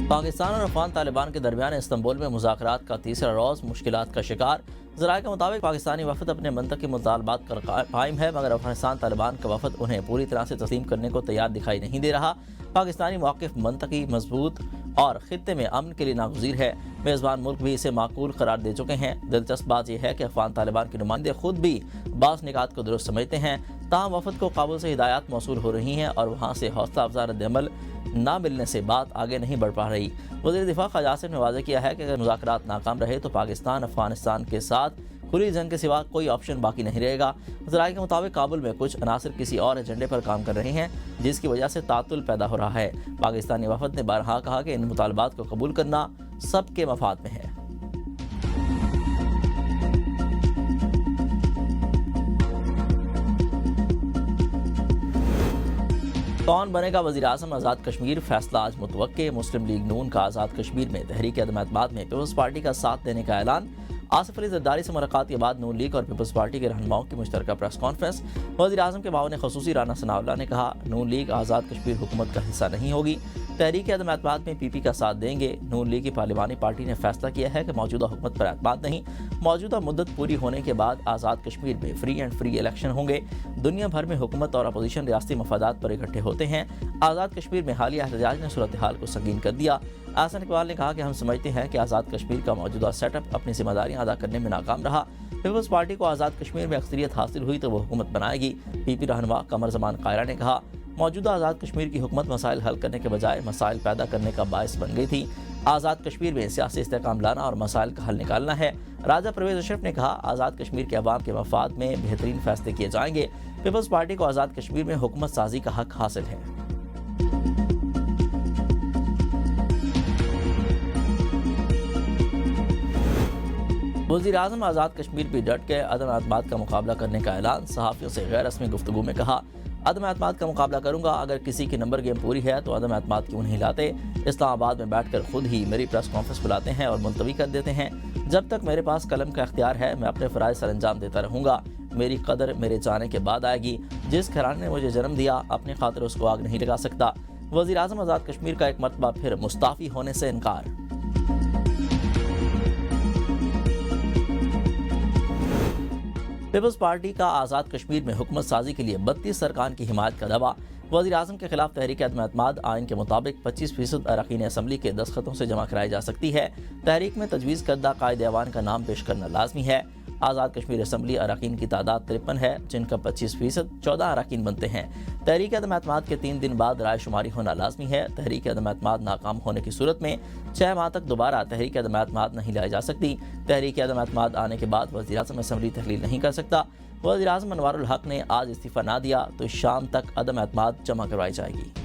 पाकिस्तान और अफगान तालिबान के दरमियान इस्तंबुल में मुज़ाकरात का तीसरा रोज़ मुश्किलात का शिकार। ज़राए के मुताबिक पाकिस्तानी वफद अपने मंतकी मुतालबात पर कायम है, मगर अफगानिस्तान तालिबान का वफद उन्हें पूरी तरह से तस्लीम करने को तैयार दिखाई नहीं दे रहा। पाकिस्तानी मौक़िफ़ मंतकी मजबूत और खित्ते में अमन के लिए नागुज़ीर है। मेज़बान मुल्क भी इसे माकूल करार दे चुके हैं। दिलचस्प बात यह है कि अफगान तालिबान के नुमाइंदे खुद भी बाज़ निकात को दुरुस्त समझते हैं, ताहम वफद को काबुल से हिदायत मौसूल हो रही हैं और वहाँ से हौसला अफजा रद्द-ए-अमल ना मिलने से बात आगे नहीं बढ़ पा रही। वज़ीर दिफा ख़ाजा आसिफ ने वाज़ेह किया है कि अगर मुज़ाकरात नाकाम रहे तो पाकिस्तान अफगानिस्तान के साथ खुली जंग के सिवा कोई ऑप्शन बाकी नहीं रहेगा। ज़राए के मुताबिक काबुल में कुछ अनासर किसी और एजेंडे पर काम कर रहे हैं, जिसकी वजह से तातुल पैदा हो रहा है। पाकिस्तानी वफद ने बारहा कहा कि इन मुतालबात को कबूल करना सबके मफाद में है। कौन बनेगा वज़ीर आज़म आज़ाद कश्मीर, फैसला आज मुतवक्के। मुस्लिम लीग नून का आज़ाद कश्मीर में तहरीक अदम-ए-एतमाद में पीपल्स पार्टी का साथ देने का ऐलान। आसिफ अली ज़रदारी से मुलाकात के बाद नून लीग और पीपल्स पार्टी के रहनुमाओं की मुश्तरका प्रेस कॉन्फ्रेंस। वज़ीर आज़म के मामले ख़ुसूसी राना सनाउल्लाह ने कहा, नून लीग आज़ाद कश्मीर हुकूमत का हिस्सा नहीं होगी, तहरीक अदम-ए-एतमाद में पीपी का साथ देंगे। नून लीग की पार्लिमानी पार्टी ने फैसला किया है कि मौजूदा हुकूमत पर एतमाद नहीं, मौजूदा मुद्दत पूरी होने के बाद आज़ाद कश्मीर में फ्री एंड फ्री इलेक्शन होंगे। दुनिया भर में हुकूमत और अपोजिशन रियासती मफादात पर इकट्ठे होते हैं। आज़ाद कश्मीर में हालिया एहतजाज ने सूरत हाल को संगीन कर दिया। आसन इकबाल ने कहा कि हम समझते हैं कि आज़ाद कश्मीर का मौजूदा सेटअप अपनी जिम्मेदारियां अदा करने में नाकाम रहा। पीपल्स पार्टी को आज़ाद कश्मीर में अक्सरियत हासिल हुई तो वो हुकूमत बनाएगी। पीपी रहनुमा कमर ज़मान कायरा ने कहा, मौजूदा आज़ाद कश्मीर की हुकूमत मसाइल हल करने के बजाय मसाइल पैदा करने का बायस बन गई थी। आज़ाद कश्मीर में सियासी इस्तेहकाम लाना और मसाइल का हल निकालना है। राजा परवेज़ अशरफ ने कहा, आज़ाद कश्मीर के अवाम के मफाद में बेहतरीन फैसले किए जाएंगे। पीपल्स पार्टी को आज़ाद कश्मीर में हुकूमत साजी का हक हासिल है। वज़ीर आज़म आज़ाद कश्मीर भी डट के अदम-ए-एतमाद का मुकाबला करने का ऐलान। सहाफ़ियों से गैर रस्मी गुफ्तगू में कहा, अदम-ए-एतमाद का मुकाबला करूंगा, अगर किसी की नंबर गेम पूरी है तो अदम-ए-एतमाद क्यों नहीं लाते। इस्लामाबाद में बैठकर खुद ही मेरी प्रेस कॉन्फ्रेंस बुलाते हैं और मुलतवी कर देते हैं। जब तक मेरे पास कलम का इख्तियार है मैं अपने फ़राइज़ सर अंजाम देता रहूँगा। मेरी कदर मेरे जाने के बाद आएगी। जिस घराने ने मुझे जन्म दिया अपनी खातिर उसको आग नहीं लगा सकता। वज़ीर आज़म आज़ाद कश्मीर का एक मरतबा फिर मुस्ताफ़ी होने से इनकार। पीपल्स पार्टी का आज़ाद कश्मीर में हुकूमत साजी के लिए 32 अरकान की हिमायत का दावा। वज़ीर आज़म के खिलाफ तहरीक अदम-ए-एतमाद आइन के मुताबिक 25% अरकान असम्बली के दस्तखतों से जमा कराई जा सकती है। तहरीक में तजवीज़ करदा कायदे-ए-अवान का नाम पेश करना लाजमी है। आज़ाद कश्मीर असम्बली अरकान की तादाद 53 है, जिनका 25% 14 अरकान बनते हैं। तहरीक अदम-ए-एतमाद के 3 दिन बाद राय शुमारी होना लाजमी है। तहरीक अदम-ए-एतमाद नाकाम होने की सूरत में 6 माह तक दोबारा तहरीक अदम-ए-एतमाद नहीं लाई जा सकती। तहरीक अदम-ए-एतमाद आने के बाद वज़ीर आज़म असम्बली तहलील नहीं कर सकता। वज़ीर आज़म अनवारुल हक ने आज इस्तीफ़ा ना दिया तो शाम तक अदम-ए-एतमाद जमा करवाई जाएगी।